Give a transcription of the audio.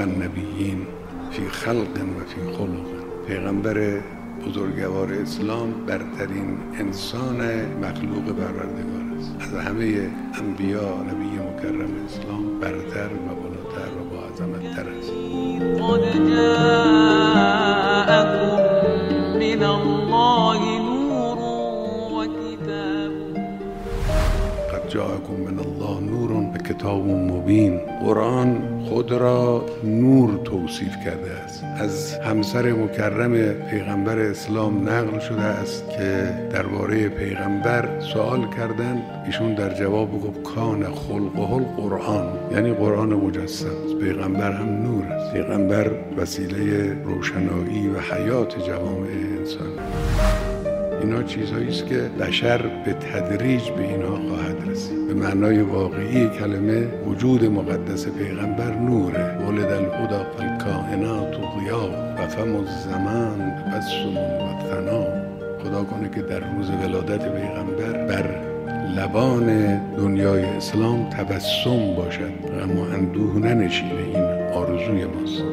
النبیین فی خلق و فی خلق. پیغمبر بزرگوار اسلام برترین انسان مخلوق پروردگار است. از همه انبیا نبی مکرم اسلام برتر و بالاتر و با عظمت‌تر است. قد جاءكم من الله نور و کتاب. قد جاءكم من الله نور و کتاب مبین. قرآن خود را نور توصیف کرده است. از همسر مکرم پیغمبر اسلام نقل شده است که درباره پیغمبر سوال کردند، ایشون در جواب گفت کان خلقه القرآن، یعنی قرآن مجسم. پیغمبر هم نور است. پیغمبر وسیله روشنایی و حیات جوامع انسان. اینا چیزهایی است که بشر به تدریج به اینها خواهد رسید. به معنای واقعی کلمه وجود مقدس پیغمبر نوره. ولد الهدى فالکائنات ضیاء و فم الزمان تبسم و ثنا. خدا کنه که در روز ولادت پیغمبر بر لبان دنیای اسلام تبسم باشد، غم و اندوه ننشینه. این آرزوی ماست.